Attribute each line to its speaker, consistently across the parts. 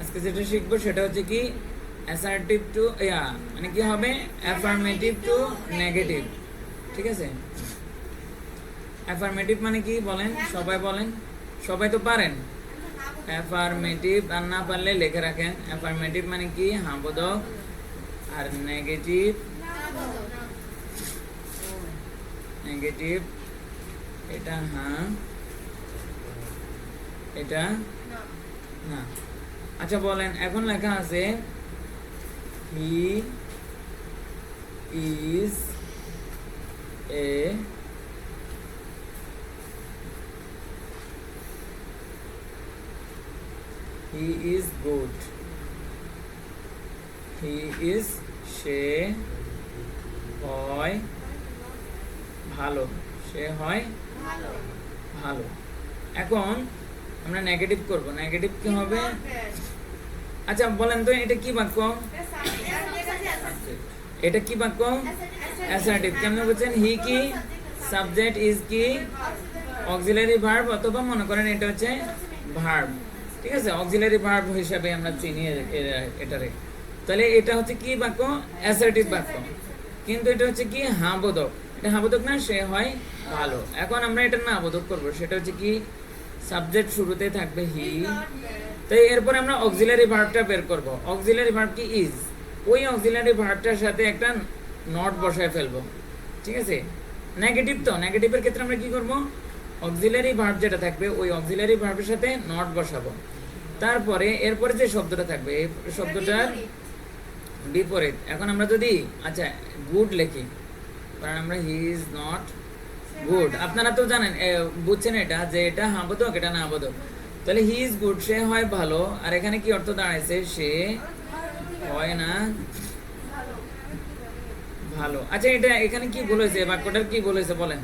Speaker 1: আজকে যেটা শিখবো সেটা হচ্ছে কি অ্যাসার্টিভ টু মানে কি হবে অ্যাফার্মেটিভ টু নেগেটিভ। ঠিক আছে, অ্যাফার্মেটিভ মানে কি বলেন, সবাই বলেন, সবাই তো পারেন। অ্যাফার্মেটিভ আর না পারলে লিখে রাখেন। অ্যাফার্মেটিভ মানে কি হ্যাঁ বোধক, আর নেগেটিভ নেগেটিভ এটা হ্যাঁ, এটা না। আচ্ছা বলেন, এখন লেখা আছে he is a he is good, he is সে হয় ভালো, সে হয় ভালো। এখন আমরা নেগেটিভ করব, নেগেটিভ কি হবে? আচ্ছা বলেন তো এটা কি বাক্য? এটা কি বাক্য? অ্যাসার্টিভ। কেমনে বলছেন? হি কি সাবজেক্ট, ইজ কি অক্সিলারি ভার্ব, অথবা মনে করেন এটা হচ্ছে ভার্ব। ঠিক আছে, অক্সিলারি ভার্ব হিসাবে আমরা চিনি এটারে। তাহলে এটা হচ্ছে কি বাক্য? অ্যাসার্টিভ বাক্য। কিন্তু এটা হচ্ছে কি হ্যাঁ বোধক, এটা হ্যাঁ বোধক না, সে হয় ভালো। এখন আমরা এটা না বোধক করবো, সেটা হচ্ছে কি সাবজেক্ট শুরুতে থাকবে হি। তাই এরপরে আমরা অক্সিলারি ভার্বটা বের করব। অক্সিলারি ভার্ব কি ইজ, ওই অক্সিলারি ভার্বটার সাথে একটা নট বসায় ফেলবো। ঠিক আছে, নেগেটিভ তো, নেগেটিভের ক্ষেত্রে আমরা কি করব? অক্সিলারি ভার্ব যেটা থাকবে ওই অক্সিলারি ভার্বের সাথে নট বসাবো। তারপরে এরপরে যে শব্দটা থাকবে এই শব্দটার বিপরীত। এখন আমরা যদি আচ্ছা গুড লিখি, কারণ আমরা হি ইজ নট গুড, আপনারা তো জানেন বুঝছেন এটা যে এটা হ্যাঁ বোধক, এটা না বোধক। তাহলে হি ইজ গুড, সে হয় ভালো। আর এখানে কি অর্থ দাঁড়াইছে? সে হয় না ভালো। আচ্ছা এটা এখানে কি বলেছে, বাক্যটার কি বলেছে বলেন?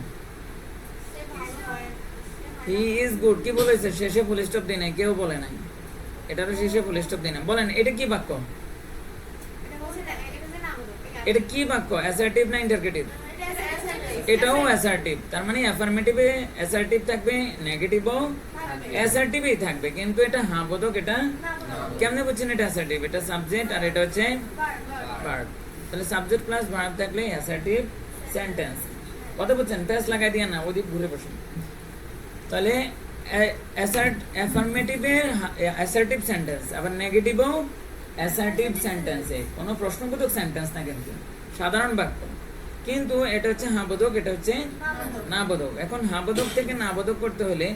Speaker 1: হি ইজ গুড কি বলেছে? শেষে ফুল স্টপ দিই নাই, কেউ বলে নাই। এটারও শেষে ফুল স্টপ দিই না। বলেন এটা কি বাক্য? এটা কি বাক্য? অ্যাসার্টিভ না ইন্টারগেটিভ? এটাও অ্যাসার্টিভ। তার মানে অ্যাফার্মেটিভে অ্যাসার্টিভ থাকবে, নেগেটিভও অ্যাসার্টিভই থাকবে, কিন্তু এটা হ্যাঁ বোধক। এটা কেমনে বুঝছেন এটা অ্যাসার্টিভ? এটা সাবজেক্ট আর এটা হচ্ছে ভার্ব। তাহলে সাবজেক্ট প্লাস ভার্ব থাকলে অ্যাসার্টিভ সেন্টেন্স। কথা বুঝছেন? প্যাস লাগাই দিয়ে না, ওদিক ঘুরে বসুন। তাহলে অ্যাফার্মেটিভের অ্যাসার্টিভ সেন্টেন্স, আবার নেগেটিভও অ্যাসার্টিভ সেন্টেন্সে কোনো প্রশ্নবোধক সেন্টেন্স না, কিন্তু সাধারণ বাক্য। কিন্তু এটা হচ্ছে হ্যাঁ বোধক, এটা হচ্ছে না বোধক। এখন হ্যাঁ বোধক থেকে না বোধক করতে হলে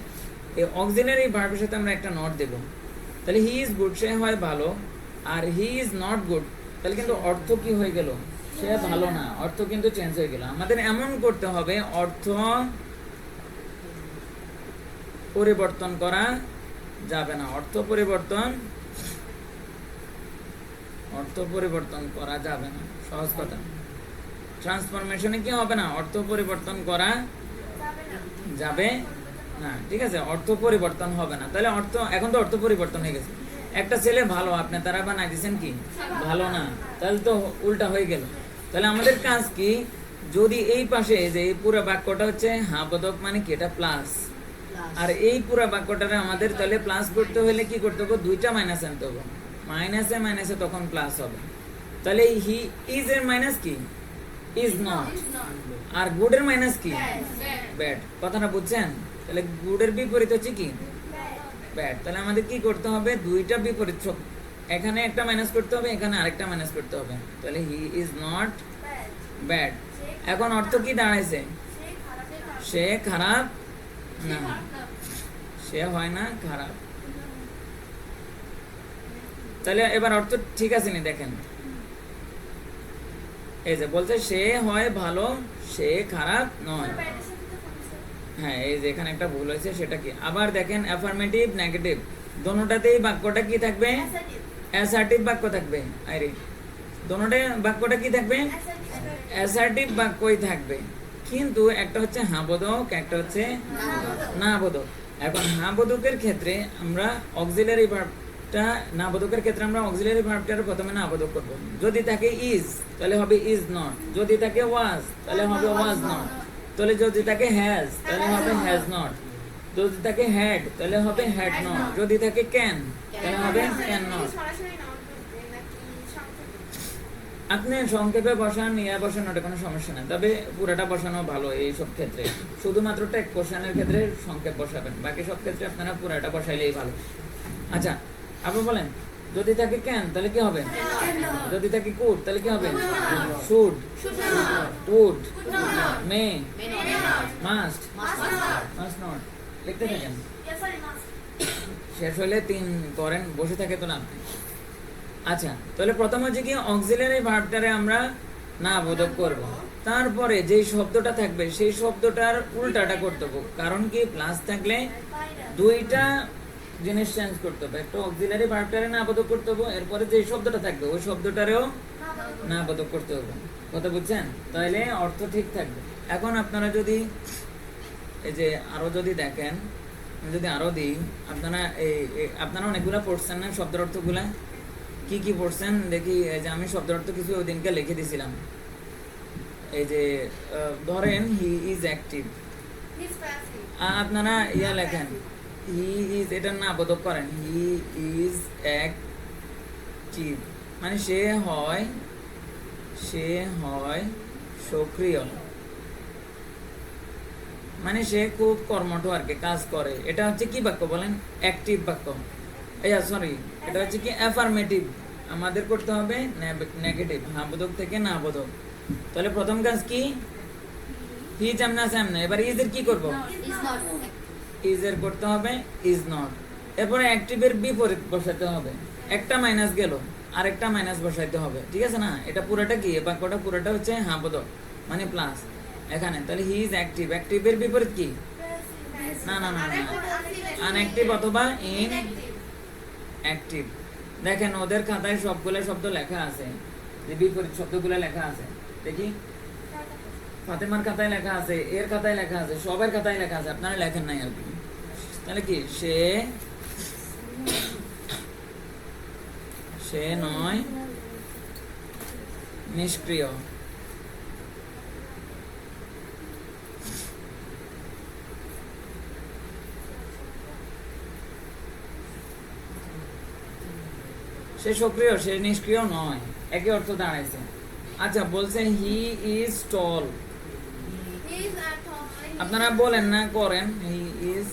Speaker 1: এই অক্সিলারি ভার্বের সাথে আমরা একটা নট দেব। তাহলে হি ইজ গুড, সে হয় ভালো। আর হি ইজ নট গুড, তাহলে কিন্তু অর্থ কি হয়ে গেল? সে ভালো না, অর্থ কিন্তু চেঞ্জ হয়ে গেল। আমাদের এমন করতে হবে অর্থ পরিবর্তন করা যাবে না। অর্থ পরিবর্তন করা যাবে না, সহজ কথা। ট্রান্সফরমেশনে কি হবে না? অর্থ পরিবর্তন করা যাবে না। ঠিক আছে, অর্থ পরিবর্তন হবে না। তাহলে অর্থ এখন তো অর্থ পরিবর্তন হয়ে গেছে। একটা ছেলে ভালো, আপনি তারা বানাই দিচ্ছেন কি ভালো না, তাহলে তো উল্টা হয়ে গেল। তাহলে আমাদের কাজ কি? যদি এই পাশে যে এই পুরো বাক্যটা হচ্ছে হ্যাঁ বোধক মানে কি এটা প্লাস, আর এই পুরো বাক্যটারে আমাদের তাহলে প্লাস করতে হলে কি করতে হবে? দুইটা মাইনাস আনতে হবে। মাইনাসে মাইনাসে তখন প্লাস হবে। তাহলে হি ইজ এর মাইনাস কি? Is not. আর গুড এর মাইনাস কি? ব্যাড। কথাটা বুঝছেন? তাহলে গুড এর বিপরীত হচ্ছে কি? ব্যাড। তাহলে আমাদের কি করতে হবে? দুইটা বিপরীত, এখানে একটা মাইনাস করতে হবে, এখানে আরেকটা মাইনাস করতে হবে। তাহলে হি ইজ নট ব্যাড। এখন অর্থ কি দাঁড়াইছে? সে খারাপ না, সে হয় না খারাপ। তাহলে এবার অর্থ ঠিক আছে নি? দেখেন এই যে বলছে সে হয় ভালো, সে খারাপ নয়। হ্যাঁ, এই যে এখানে একটা ভুল হয়েছে, সেটা কি? আবার দেখেন অ্যাফার্মেটিভ নেগেটিভ দোনোটাতেই বাক্যটা কি থাকবে? অ্যাসার্টিভ বাক্য থাকবে। আরে দোনোটা বাক্যটা কি থাকবে? অ্যাসার্টিভ বাক্যই থাকবে। কিন্তু একটা হচ্ছে হ্যাঁ বোধক, একটা হচ্ছে না বোধক। এখন হ্যাঁ বোধকের ক্ষেত্রে আমরা অক্সিলারি ভার্বটা, না বোধকের ক্ষেত্রে আমরা অক্সিলারি ভার্বটার প্রথমে না বোধক করব। যদি থাকে ইজ তাহলে হবে ইজ নট, যদি থাকে ওয়াজ তাহলে হবে ওয়াজ নট, তাহলে যদি থাকে হ্যাজ তাহলে হবে হ্যাজ নট। যদি থাকে হ্যাড তাহলে হবে হ্যাড নট, যদি থাকে ক্যান তাহলে হবে ক্যান নট। আপনি সংক্ষেপে বসান ইয়া বসান, ওটা কোনো সমস্যা নেই, তবে পুরোটা বসানো ভালো এই সব ক্ষেত্রে। শুধুমাত্র টেক কোশ্চেনের ক্ষেত্রে সংক্ষেপ বসাবেন, বাকি সব ক্ষেত্রে আপনারা পুরোটা বসাইলেই ভালো। আচ্ছা আপনি বলেন, যদি থাকে ক্যান তাহলে কি হবে? যদি থাকে কুড তাহলে কি হবে? Should, would, may, must, must not. লিখতে থাকেন, শেষ হলে 3 করেন, বসে থাকে তো না আপনি। আচ্ছা তাহলে প্রথম হচ্ছে কি অক্সিলারি ভার্বটারে আমরা না বোধক করব, তারপরে যেই শব্দটা থাকবে সেই শব্দটার উল্টাটা করতে হবে। কারণ কি প্লাস থাকলে দুইটা জিনিস চেঞ্জ করতে হবে, একটা অক্সিলারি ভার্বটারে না বোধক করতে হবে, এরপরে যেই শব্দটা থাকবে ওই শব্দটারেও না বোধক করতে হবে। কথা বুঝছেন? তাহলে অর্থ ঠিক থাকবে। এখন আপনারা যদি এই যে আরো যদি দেখেন, আমি যদি আরো দিই, আপনারা অনেকগুলা পড়ছেন না শব্দের অর্থগুলা? কি কি পড়ছেন দেখি। এই যে আমি শব্দের অর্থ কিছু ওই দিনকে লিখে দিছিলাম। এই যে ধরেন হি ইজ অ্যাক্টিভ, আপনারা ইয়া লেখেন হি ইজ, এটা না বোধক করেন, হি ইজ অ্যাক্টিভ মানে সে হয় সক্রিয়, মানে সে খুব কর্মঠ আর কি, কাজ করে। এটা হচ্ছে কি বাক্য বলেন? অ্যাক্টিভ বাক্য। সরি, এটা হচ্ছে কি অ্যাফার্মেটিভ। আমাদের করতে হবে নেগেটিভ, হ্যাঁ বোধক থেকে না বোধক। তাহলে প্রথম কাজ কি? হি জামনা সামনে, এবার ইজ এর কি করব? ইজ এর করতে হবে ইজ নট। এরপরে অ্যাক্টিভের বিপরীত বসাতে হবে, একটা মাইনাস গেল আর একটা মাইনাস বসাইতে হবে, ঠিক আছে না? এটা পুরোটা কি, এই বাক্যটা পুরোটা হচ্ছে হ্যাঁ বোধক মানে প্লাস এখানে। তাহলে হি ইজ অ্যাক্টিভ, অ্যাক্টিভের বিপরীত কি? না না না না, আনঅ্যাক্টিভ অথবা ইন অ্যাক্টিভ। দেখেন ওদের খাতায় সবগুলো শব্দ লেখা আছে, যে বিপরীত শব্দগুলো লেখা আছে। দেখি ফাতেমার খাতায় লেখা আছে, এর খাতায় লেখা আছে, সবার খাতায় লেখা আছে, আপনারা লেখেন নাই আর কি। তাহলে কি সে নয় নিষ্ক্রিয়। সে সক্রিয়, সে নিষ্ক্রিয় নয়, একই অর্থ দাঁড়াইছে। আচ্ছা বলছে হি ইজ টল, আপনারা বলেন না করেন হি ইজ,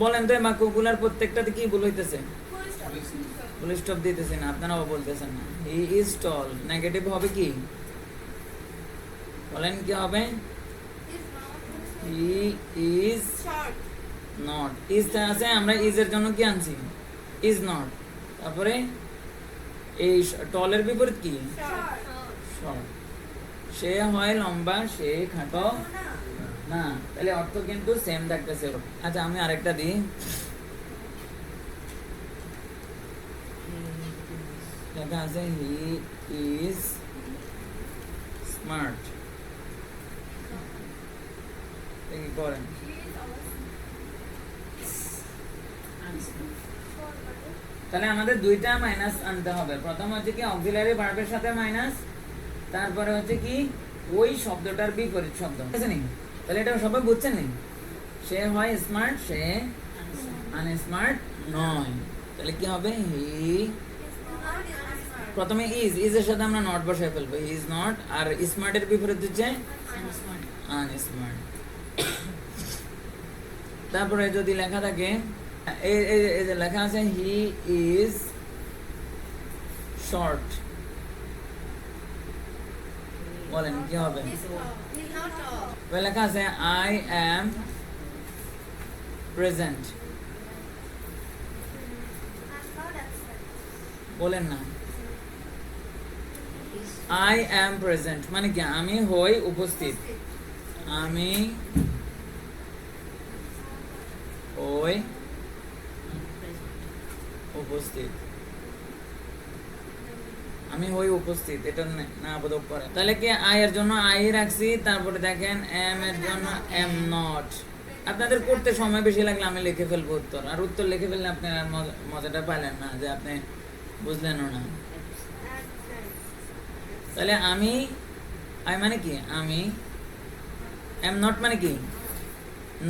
Speaker 1: বলেন তো বাক্যগুলার প্রত্যেকটাতে কি ভুল হইতেছে? ফুল স্টপ দিতেছেন, আপনারাও বলতেছেন না। হি ইজ টল, নেগেটিভ হবে কি? বলেন কি হবে? হি ইজ নট। ইজ আছে, আমরা ইজ এর জন্য কি আনছি? Is not. তারপরে এই টলের বিপরীত কি? শর্ট। সে হয় লম্বা, সে খাটো না। তাহলে অর্থ কিন্তু সেম থাকতেছে। আচ্ছা আমি আরেকটা দিই, লেখা আছে হি ইজ স্মার্ট। কি করেন? তাহলে আমাদের দুইটা মাইনাস আনতে হবে। প্রথম হচ্ছে কি অক্সিলারি ভার্বের সাথে মাইনাস, তারপরে হচ্ছে কি ওই শব্দটার বিপরীত শব্দ, ঠিক আছে নি? তাহলে এটা সবাই বুঝছেন নি? সে হয় স্মার্ট, সে আনস্মার্ট নয়। তাহলে কি হবে? হি, প্রথমে ইজ এর সাথে আমরা নট বসায় ফেলবো, হি ইজ নট। আর স্মার্ট এর বিপরীত হচ্ছে আনস্মার্ট। তারপরে যদি লেখা থাকে, এই যে লেখা আছে হি ইজ শর্ট, বলেন কি হবে? লেখা আছে আই অ্যাম প্রেজেন্ট, বলেন না। আই অ্যাম প্রেজেন্ট মানে কি? আমি হই উপস্থিত, আমি হই উপস্থিত, আমি হই উপস্থিত। এটা না বোধক করে। তাহলে কি আই এর জন্য আই রাখছি, তারপরে দেখেন এম এর জন্য এম নট। আপনাদের করতে সময় বেশি লাগলে আমি লিখে ফেলবো উত্তর, আর উত্তর লিখে ফেললে আপনি মজাটা পাইলেন না, যে আপনি বুঝলেনও না। তাহলে আমি, আই মানে কি? আমি, এম নট মানে কি?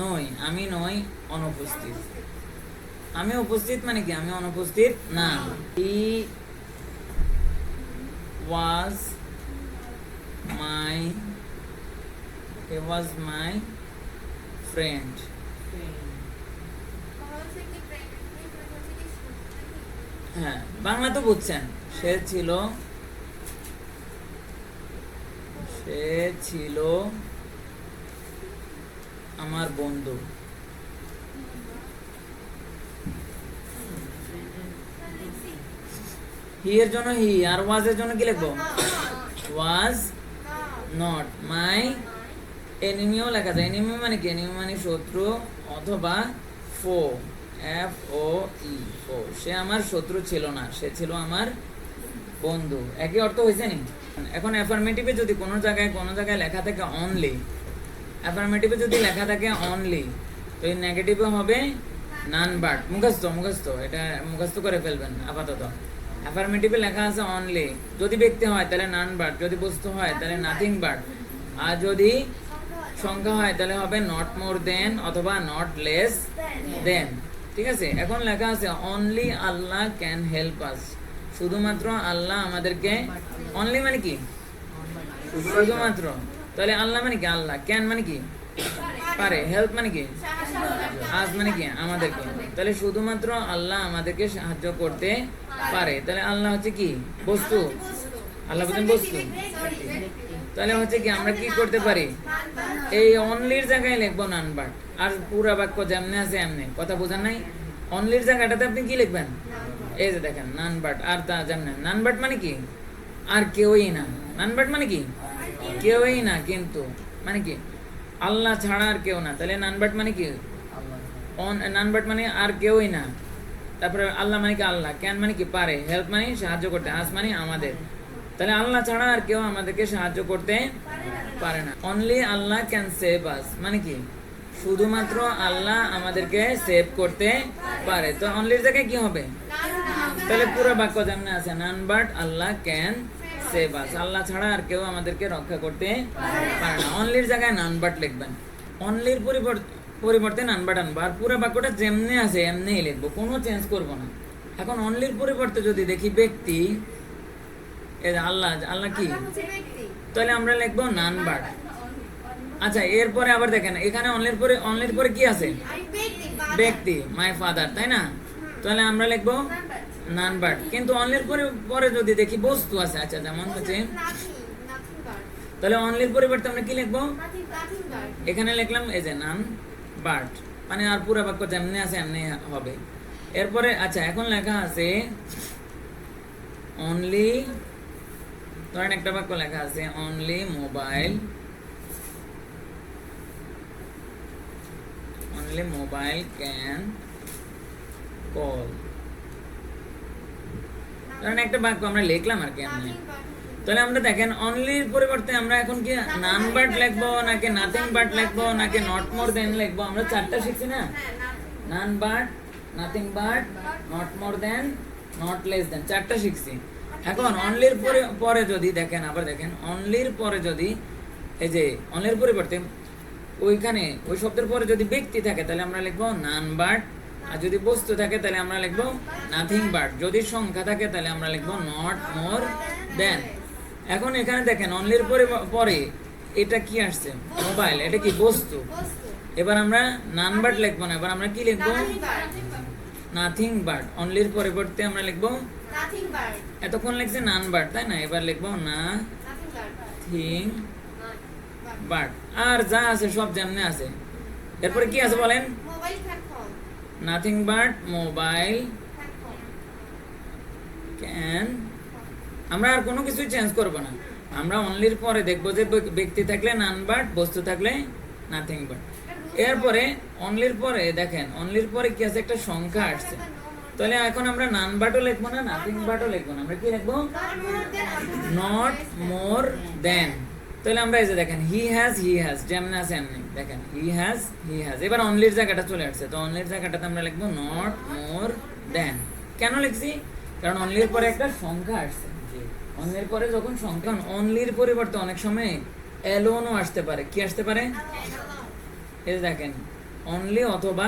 Speaker 1: নই, আমি নই অনুপস্থিত। আমি উপস্থিত মানে কি, আমি অনুপস্থিত না। হি ওয়াজ মাই ফ্রেন্ড। হ্যাঁ, বাংলা তো বুঝছেন। সে ছিল আমার বন্ধু। হি এর জন্য হি, আর ওয়াজ এর জন্য কি লিখবো? ওয়াজ নট মাই এনিমিও লেখা যায়। এনিমি মানে কি? এনিমি মানে শত্রু অথবা ফো, এফ ও ই, ফো। সে আমার শত্রু ছিল না, সে ছিল আমার বন্ধু। একই অর্থ হয়েছে নি? এখন অ্যাফার্মেটিভে যদি কোনো জায়গায় লেখা থাকে অনলি, অ্যাফার্মেটিভে যদি লেখা থাকে অনলি, তো এই নেগেটিভে হবে নান বাট। মুখস্থ এটা মুখস্থ করে ফেলবেন আপাতত। অ্যাফার্মেটিভে লেখা আছে অনলি, যদি ব্যক্তি হয় তাহলে নান বাট, যদি বস্তু হয় তাহলে নাথিং বাট, আর যদি সংখ্যা হয় তাহলে হবে নট মোর দেন অথবা নট লেস দেন। ঠিক আছে, এখন লেখা আছে only Allah can help us, শুধুমাত্র আল্লাহ আমাদেরকে। অনলি মানে কি? শুধুমাত্র। তাহলে আল্লাহ মানে কি? আল্লাহ। ক্যান মানে কি? পারে। হেল্প মানে কি? আজ মানে কি? আমাদেরকে। তাহলে শুধুমাত্র আল্লাহ আমাদেরকে সাহায্য করতে পারে। তাহলে আল্লাহ হচ্ছে কি? বস্তু। আল্লাহ বলছেন বস্তু। তাহলে হচ্ছে কি, আমরা কি করতে পারি? এই অনলির জায়গায় লিখবো নান বাট, আর পুরা বাক্য যেমনে আছে এমনি। কথা বোঝার নাই? অনলির জায়গাটাতে আপনি কি লিখবেন? এই যে দেখেন নান বাট, আর তা যেমনে। নান বাট মানে কি? আর কেউই না। নান বাট মানে কি? কেউই না, কিন্তু মানে কি? আল্লাহ ছাড়া আর কেউ না। তাহলে নান বাট মানে কি? নান বাট মানে আর কেউই না। তারপরে আল্লাহ মানে কি? আল্লাহ। ক্যান মানে কি? পারে। হেল্প মানে সাহায্য করতে। আস মানে আমাদের। তাহলে আল্লাহ ছাড়া আর কেউ আমাদেরকে সাহায্য করতে পারে না। অনলি আল্লাহ ক্যান সেভ আস মানে কি? শুধুমাত্র আল্লাহ আমাদেরকে সেভ করতে পারে। তো অনলির জায়গায় কি হবে? তাহলে পুরো বাক্য যেমন আছে none but Allah can save us, আল্লাহ ছাড়া আর কেউ আমাদেরকে রক্ষা করতে পারে না। অনলির জায়গায় নান বাট লিখবেন। অনলির পরিবর্তে নান বাট আনবো, আর পুরো বাক্যটা যেমনি আছে এমনিই লিখবো, কোনো চেঞ্জ করব না। এখন অনলির পরিবর্তে যদি দেখি ব্যক্তি, আল্লাহ কি? তাহলে আমরা লিখবো নান বাট। আচ্ছা, এরপরে আবার দেখেন এখানে অনলির পরে কি আছে? ব্যক্তি, মাই ফাদার, তাই না? তাহলে আমরা লিখবো নান বাট। কিন্তু অনলির পরে যদি দেখি বস্তু আছে, আচ্ছা যেমন হচ্ছে, তাহলে অনলির পরিবর্তে আমরা কি লিখবো? এখানে লিখলাম এই যে নান বাট, মানে আর পুরো বাক্য যেমনি আছে এমনি হবে। এরপরে আচ্ছা, এখন লেখা আছে অনলি, ধরেন একটা বাক্য লেখা আছে অনলি মোবাইল ক্যান কল। ধরেন একটা বাক্য আমরা লিখলাম আর কি এমনি। তাহলে আমরা দেখেন অনলির পরিবর্তে আমরা এখন কি নান বাট লিখবো, নাকি নাথিং বাট লিখবো, নাকি নট মোর দেন লিখবো? আমরা চারটা শিখছি না? None but, nothing but, not more than, not less than, চারটা শিখছি। এখন অনলির পরে যদি দেখেন, আবার দেখেন অনলির পরে যদি এই যে অনলির পরিবর্তে ওইখানে ওই শব্দের পরে যদি ব্যক্তি থাকে তাহলে আমরা লিখবো নান বাট, আর যদি বস্তু থাকে তাহলে আমরা লিখবো নাথিং বাট, যদি সংখ্যা থাকে তাহলে আমরা লিখবো নট মোর দেন। এখন এখানে দেখেন অনলির পরে এটা কি আসছে? মোবাইল। এটা কি? বস্তু। এবার আমরা নান বাট লিখবো না, এবার আমরা কি লিখবো? Nothing but. অনলির পরিবর্তে আমরা লিখবো এতক্ষণ লিখছে নান বাট, তাই না? এবার লিখবো নাথিং বাট, আর যা আছে সব যেমনে আছে। এরপরে কি আছে বলেন? Nothing but mobile can. আমরা আর কোনো কিছু চেঞ্জ করব না। আমরা অনলির পরে দেখবো যে ব্যক্তি থাকলে নান বাট, বস্তু থাকলে নাথিং বাট। এরপরে অনলির পরে দেখেন অনলির পরে কি আছে? একটা সংখ্যা আসছে। তাহলে এখন আমরা নান বাটও লিখবো না, নাথিং বাটও লিখবো না, আমরা কি লিখবো? নট মোর দেন। তাহলে আমরা এই যে দেখেন হি হ্যাজ যেমন আছে এমনি দেখেন হি হ্যাজ। এবার অনলির জায়গাটা চলে আসছে, তো অনলির জায়গাটাতে আমরা লিখবো নট মোর দেন। কেন লিখছি? কারণ অনলির পরে একটা সংখ্যা আসছে। অনলির পরে যখন সংখ্যা, অনলির পরিবর্তে অনেক সময় অ্যালোনও আসতে পারে। কি আসতে পারে? এই যে দেখেন অনলি অথবা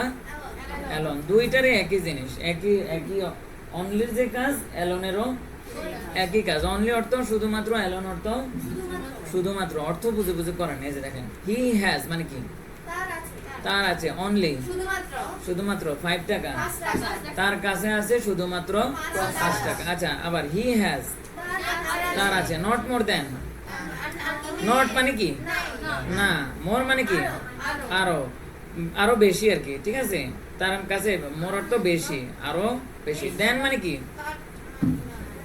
Speaker 1: অ্যালোন, দুইটারই একই জিনিস, একই একই। অনলির যে কাজ অ্যালোনেরও একই কাজ। অনলি অর্থ শুধুমাত্র, অ্যালোন অর্থ শুধুমাত্র। অর্থ বুঝে বুঝে করেন। এই যে দেখেন, হি হ্যাজ মানে কি, তার আছে। অনলি শুধুমাত্র 5 টাকা, তার কাছে আছে শুধুমাত্র 5 টাকা। আচ্ছা, আবার হি হ্যাজ তার আছে নট মোর দেন। নট মানে কি না, মোর মানে কি আরো, আরো বেশি আর কি, ঠিক আছে। তার কাছে মোর অর্থ বেশি, আরো বেশি। দেন মানে কি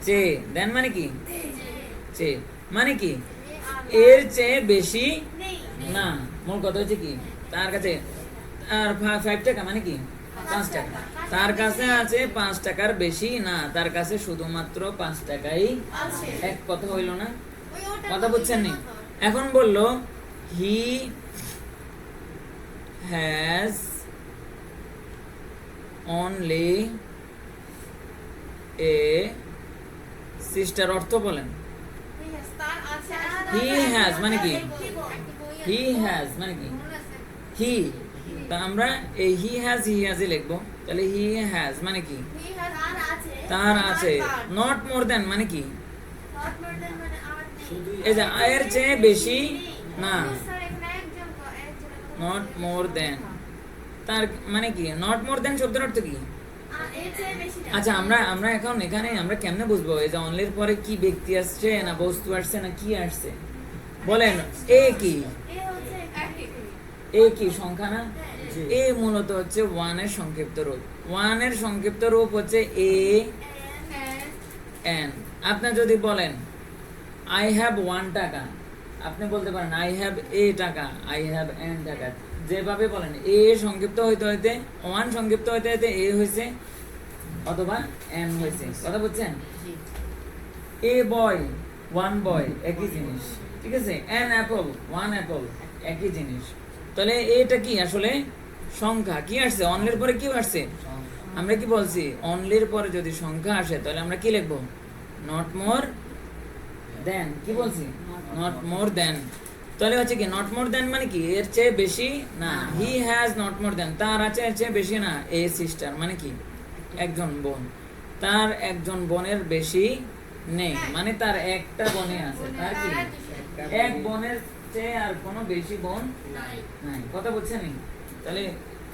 Speaker 1: চেয়ে, দেন মানে কি চেয়ে, মানে কি এর চেয়ে বেশি না। মোর কথা হচ্ছে কি, তার কাছে আর 5 টাকা মানে কি 5 টাকা, তার কাছে আছে 5 টাকার বেশি না, তার কাছে শুধুমাত্র 5 টাকাই। এক কথা হইল না, কথা বুঝছেন নি? এখন বললো he has only a sister. অর্থ বলেন। হি হ্যাজ মানে কি, হি হ্যাজ মানে কি হি, তা আমরা এই হি হ্যাজ লিখবো। তাহলে হি হ্যাজ মানে কি তার আছে। নট মোর দেন মানে কি, এই যে এর চেয়ে বেশি না। নট মোর দেন, তার মানে কি নট মোর দেন শব্দের অর্থ কি? আচ্ছা, আমরা এখন এখানে আমরা কেমনে বুঝবো এই যে অনলির পরে কি ব্যক্তি আসছে না বস্তু আসছে না কি আসছে? বলেন, এ কি, এ কি সংখ্যা না? এ মূলত হচ্ছে ওয়ান এর সংক্ষিপ্ত রূপ। ওয়ান এর সংক্ষিপ্ত রূপ হচ্ছে এ এন। আপনি যদি বলেন আই হ্যাভ 1 টাকা, আপনি বলতে পারেন আই হ্যাভ এ টাকা, আই হ্যাভ এন টাকা। যেভাবে বলেন, এ সংক্ষিপ্ত হইতে হইতে ওয়ান সংক্ষিপ্ত হইতে হইতে এ হয়েছে অথবা এন হয়েছে। কথা বুঝছেন? এ বয় 1 বয় একই জিনিস, ঠিক আছে। এন অ্যাপল 1 অ্যাপল একই জিনিস। তাহলে এটা কি আসলে সংখ্যা। কি আসছে অনলির পরে? কি আসছে? আমরা কি বলছি, অনলির পরে যদি সংখ্যা আসে তাহলে আমরা কি লিখবো? নট মোর দেন। কি বলছি? নট মোর দেন। তাহলে হচ্ছে কি নট মোর দেন মানে কি এর চেয়ে বেশি না। হি হ্যাজ নট মোর দেন, তার আছে এর চেয়ে বেশি না। এ সিস্টার মানে কি একজন বোন, তার একজন বোনের বেশি নেই, মানে তার একটা বোনে আছে। তার কি এক বোনের চেয়ে আর কোনো বেশি বোন নাই। কথা বুঝছেন? তাহলে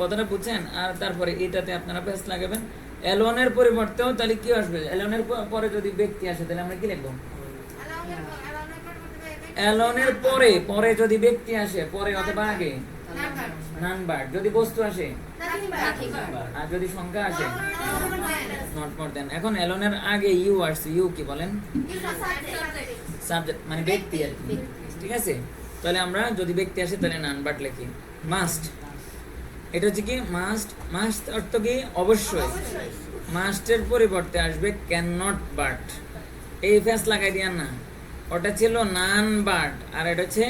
Speaker 1: কথাটা বুঝছেন? আর তারপরে এটাতে আপনারা পেস লাগাবেন। অ্যালোনের পরিবর্তেও তাহলে কি আসবে? অ্যালোনের পরে যদি ব্যক্তি আসে তাহলে আমরা কি লিখবো? অ্যালোনের পরে পরে যদি ব্যক্তি আসে, পরে অথবা আগে নান বার্ড। যদি বস্তু আসে আর যদি সংখ্যা আসে নট মোর দেন। এখন অ্যালোনের আগে ইউ আসছে, ইউ কি বলেন? সাবজেক্ট মানে ব্যক্তি আর কি, ঠিক আছে। তাহলে আমরা যদি ব্যক্তি আসে তাহলে নান বার্ড লিখি। মাস্ট, এটা হচ্ছে কি মাস্ট। মাস্ট অর্থ কি অবশ্যই। মাস্টের পরিবর্তে আসবে ক্যান নট বাট। এই ফেস লাগাই দিয়ান না, ওটা ছিল নান বাট আর এটা হচ্ছে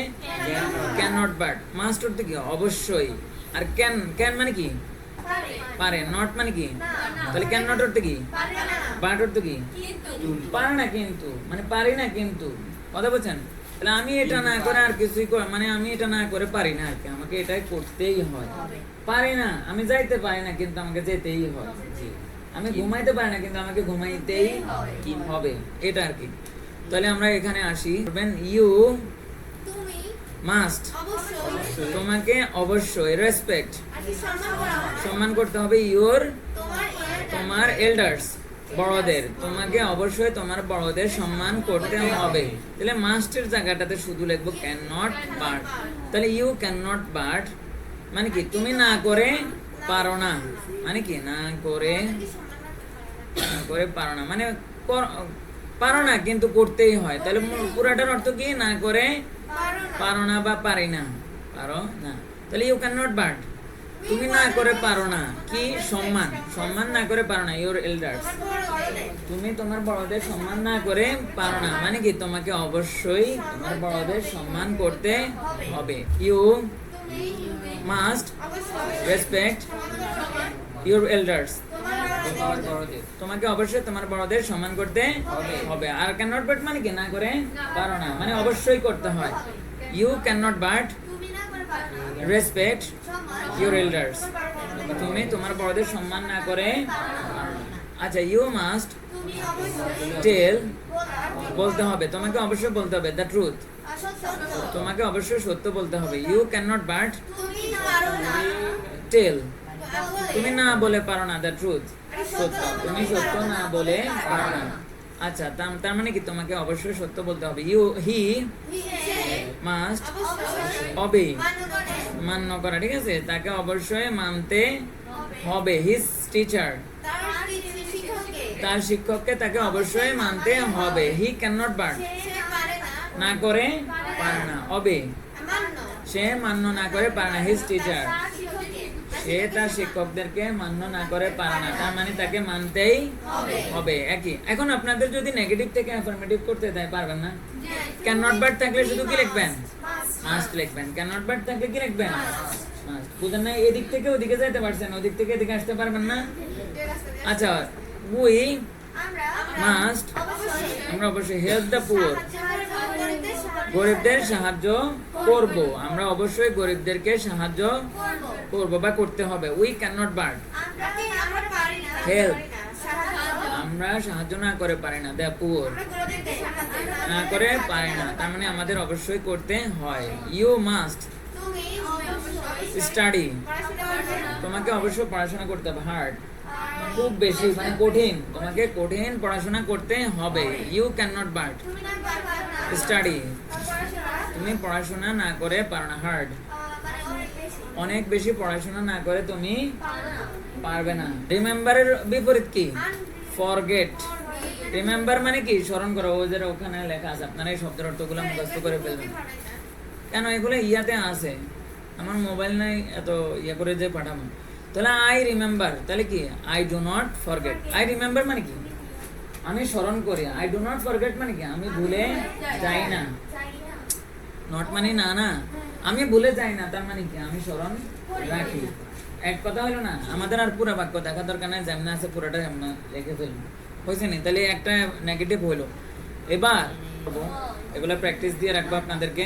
Speaker 1: ক্যান নট বাট। মাস্ট অর্থ কি অবশ্যই, আর ক্যান ক্যান মানে কি পারে, নট মানে কি। তাহলে ক্যান নট অর্থ কি, বাট অর্থ কি পারে না কিন্তু, মানে পারি না কিন্তু। কথা বলছেন? তাহলে আমি এটা না করে আর কিছুই মানে আমি এটা না করে পারি না আর কি, আমাকে এটাই করতেই হয়। পারি না, আমি যাইতে পারি না কিন্তু আমাকে যেতেই হয়। আমি ঘুমাইতে পারি না কিন্তু আমাকে ঘুমাইতেই হবে, এটা আর কি। তাহলে আমরা এখানে আসি, ইউ মাস্ট, তোমাকে অবশ্যই রেসপেক্ট সম্মান করতে হবে। ইউর তোমার এল্ডার্স বড়দের, তোমাকে অবশ্যই তোমার বড়দের সম্মান করতে হবে। তাহলে মাস্টের জায়গাটাতে শুধু লিখবো ক্যান নট বাট। তাহলে ইউ ক্যান নট বাট মানে কি তুমি না করে পারো না, মানে কি না করে পারো না, মানে পারো না কিন্তু করতেই হয়। তাহলে পুরাটার অর্থ কি না করে পারো না বা পারি না, পারো না। তাহলে ইউ ক্যান নট বাট তুমি না করে পারো না কি সম্মান, সম্মান না করে পারো না। ইউর এল্ডার্স তুমি তোমার বড়দের সম্মান না করে পারো না, মানে কি তোমাকে অবশ্যই তোমার বড়দের সম্মান করতে হবে। You must respect your elders, তোমাকে অবশ্যই তোমার বড়দের সম্মান করতে হবে। আর ক্যান নট বাট মানে কি না করে পারো না, মানে অবশ্যই করতে হয়। You can not but respect your elders, তুমি তোমার বড়দের সম্মান না করে পারো না। আচ্ছা, ইউ মাস্ট টেল, বলতে হবে, তোমাকে অবশ্যই বলতে হবে দ্য ট্রুথ, তোমাকে অবশ্যই সত্য বলতে হবে। ইউ ক্যান নট বাট টেল, তুমি না বলে পারো না দ্য ট্রুথ, সত্য, তুমি সত্য না বলে পারো না। আচ্ছা, তার মানে কি তোমাকে অবশ্যই সত্য বলতে হবে। হি মাস্ট অবে, মান্য করা, ঠিক আছে, তাকে অবশ্যই মানতে হবে। হিজ টিচার, তার শিক্ষককে তাকে অবশ্যই মানতে হবে। হি ক্যান নট বাট, না করে পারে না, অবে, সে মান্য না করে পারে না। হিজ টিচার, সে তার শিক্ষকদেরকে মান্য না করে পারে না, তার মানে তাকে মানতেই হবে। একই। এখন আপনাদের যদি নেগেটিভ থেকে অ্যাফার্মেটিভ করতে দেয় পারবেন না। ক্যান নট বাট থাকলে শুধু কি লিখবেন? মাস্ট লিখবেন। ক্যান নট বাট থাকলে কি লিখবেন? মাস্ট। বুঝেন না? এদিক থেকে ওদিকে যাইতে পারছেন, ওদিক থেকে এদিকে আসতে পারবেন না। আচ্ছা, উই মাস্ট, আমরা অবশ্যই হেল্প দ্য পুয়ার, গরিবদের সাহায্য করব, আমরা অবশ্যই গরিবদেরকে সাহায্য করব বা করতে হবে। We can not but help, আমরা সাহায্য না করে পারি না, দ্য পুয়ার, না করে পারি না, তার মানে আমাদের অবশ্যই করতে হয়। ইউ মাস্ট স্টাডি, তোমাকে অবশ্যই পড়াশোনা করতে হবে। হার্ড, খুব বেশি, মানে কঠিন, তোমাকে কঠিন পড়াশোনা করতে হবে। You can not but study, তুমি পড়াশোনা না করে পারো না। হার্ড, অনেক বেশি পড়াশোনা না করে তুমি পারবে না। রিমেম্বারের বিপরীত কি? ফরগেট। রিমেম্বার মানে কি? স্মরণ করো। ওই যে ওখানে লেখা আছে, আপনারা এই শব্দের অর্থগুলো মুখস্থ করে ফেলবেন। কেন এগুলো ইয়াতে আছে, আমার মোবাইল নাই এত ইয়া করে যে পাঠাবো। তাহলে আই রিমেম্বার, তাহলে কি? I do not forget. I remember মানে কি? আমি স্মরণ করি। আই ডু নট ফরগেট মানে কি? আমি ভুলে যাই না। নট মানে না, না, আমি ভুলে যাই না, তার মানে কি? আমি স্মরণ রাখি। এক কথা হলো না? আমাদের আর পুরো বাক্য দেখা দরকার নাই, যেমন আছে পুরোটা আমরা লিখে ফেলবো, হয়েছে নি? তাহলে একটা নেগেটিভ হইলো। এবার এগুলো প্র্যাকটিস দিয়ে রাখবো আপনাদেরকে।